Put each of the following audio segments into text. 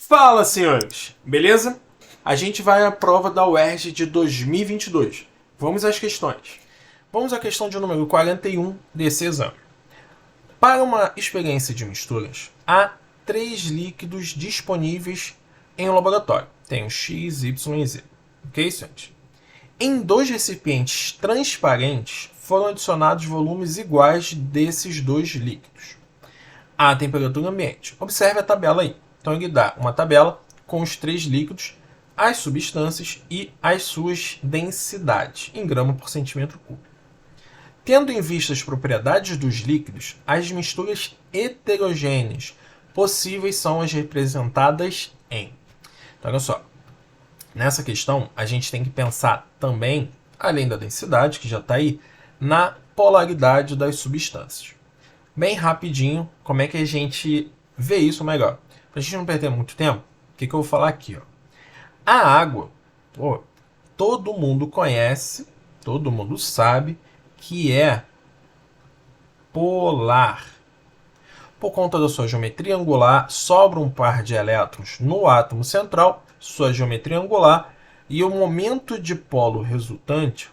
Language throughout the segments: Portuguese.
Fala, senhores! Beleza? A gente vai à prova da UERJ de 2022. Vamos às questões. Vamos à questão de número 41 desse exame. Para uma experiência de misturas, há 3 líquidos disponíveis em um laboratório. Tem o X, Y e Z. Ok, senhores? Em 2 recipientes transparentes foram adicionados volumes iguais desses 2 líquidos à temperatura ambiente. Observe a tabela aí. Então ele dá uma tabela com os 3 líquidos, as substâncias e as suas densidades em grama por centímetro cúbico. Tendo em vista as propriedades dos líquidos, as misturas heterogêneas possíveis são as representadas em. Então, olha só. Nessa questão, a gente tem que pensar também, além da densidade, que já está aí, na polaridade das substâncias. Bem rapidinho, como é que a gente vê isso melhor? Para a gente não perder muito tempo, o que eu vou falar aqui? Ó? A água, todo mundo conhece, todo mundo sabe que é polar. Por conta da sua geometria angular, sobra um par de elétrons no átomo central, sua geometria angular, e o momento de polar resultante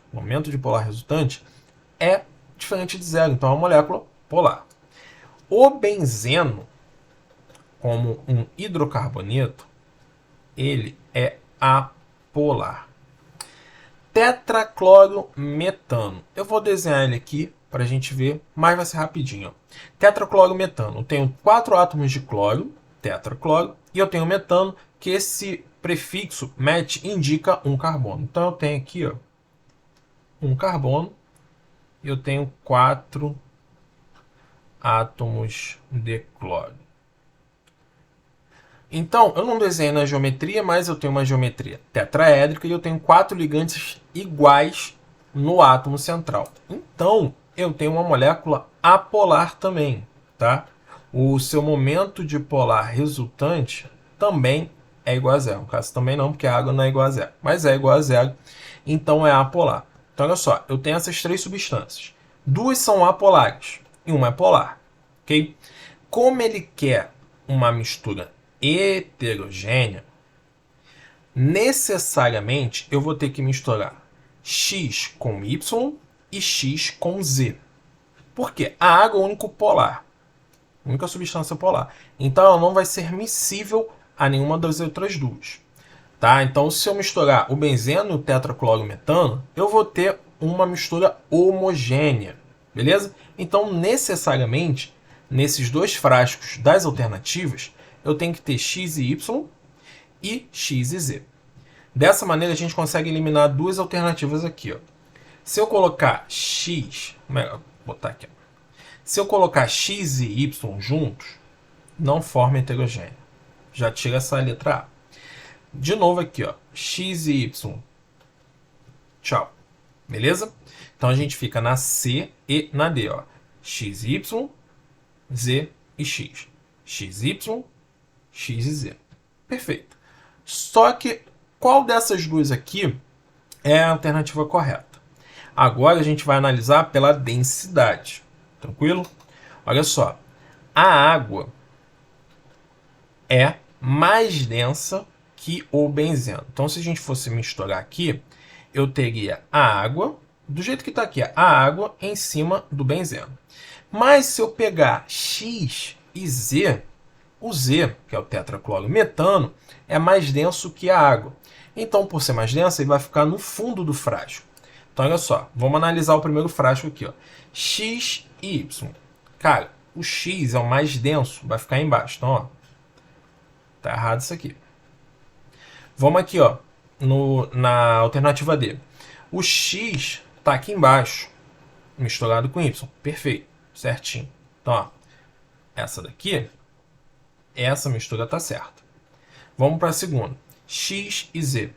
é diferente de zero, então é uma molécula polar. O benzeno, como um hidrocarboneto, ele é apolar. Tetraclorometano. Eu vou desenhar ele aqui para a gente ver, mas vai ser rapidinho. Tetraclorometano. Eu tenho 4 átomos de cloro, tetracloro, e eu tenho metano, que esse prefixo met indica um carbono. Então eu tenho aqui um carbono e eu tenho 4 átomos de cloro. Então, eu não desenho na geometria, mas eu tenho uma geometria tetraédrica e eu tenho 4 ligantes iguais no átomo central. Então, eu tenho uma molécula apolar também, tá? O seu momento de polar resultante também é igual a zero. No caso, também não, porque a água não é igual a zero. Mas é igual a zero, então é apolar. Então, olha só, eu tenho essas 3 substâncias. 2 são apolares e uma é polar, ok? Como ele quer uma mistura heterogênea, necessariamente eu vou ter que misturar X com Y e X com Z. Por quê? A água é o único polar, a única substância polar. Então ela não vai ser miscível a nenhuma das outras duas. Tá? Então se eu misturar o benzeno e o tetraclorometano, eu vou ter uma mistura homogênea. Beleza? Então necessariamente, nesses 2 frascos das alternativas, eu tenho que ter X e Y e X e Z. Dessa maneira, a gente consegue eliminar 2 alternativas aqui. Ó. Se eu colocar X... Vou botar aqui. Ó. Se eu colocar X e Y juntos, não forma heterogêneo. Já tira essa letra A. De novo aqui, ó. X e Y. Tchau. Beleza? Então, a gente fica na C e na D. Ó. X e Y, Z e X. X e Y, X e Z. Perfeito. Só que qual dessas duas aqui é a alternativa correta? Agora a gente vai analisar pela densidade. Tranquilo? Olha só. A água é mais densa que o benzeno. Então, se a gente fosse misturar aqui, eu teria a água, do jeito que está aqui, a água em cima do benzeno. Mas se eu pegar X e Z, o Z, que é o tetraclorometano, é mais denso que a água. Então, por ser mais denso, ele vai ficar no fundo do frasco. Então, olha só, vamos analisar o primeiro frasco aqui. Ó. X e Y. Cara, o X é o mais denso, vai ficar embaixo. Então, ó, tá errado isso aqui. Vamos aqui, ó, na alternativa D. O X está aqui embaixo, misturado com Y. Perfeito, certinho. Então, ó, essa daqui, essa mistura está certa. Vamos para a segunda. X e Z.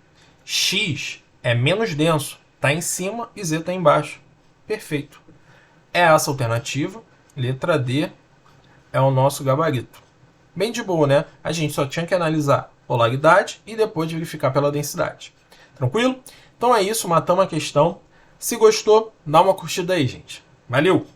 X é menos denso, está em cima e Z está embaixo. Perfeito. É essa alternativa. Letra D é o nosso gabarito. Bem de boa, né? A gente só tinha que analisar polaridade e depois verificar pela densidade. Tranquilo? Então é isso, matamos a questão. Se gostou, dá uma curtida aí, gente. Valeu!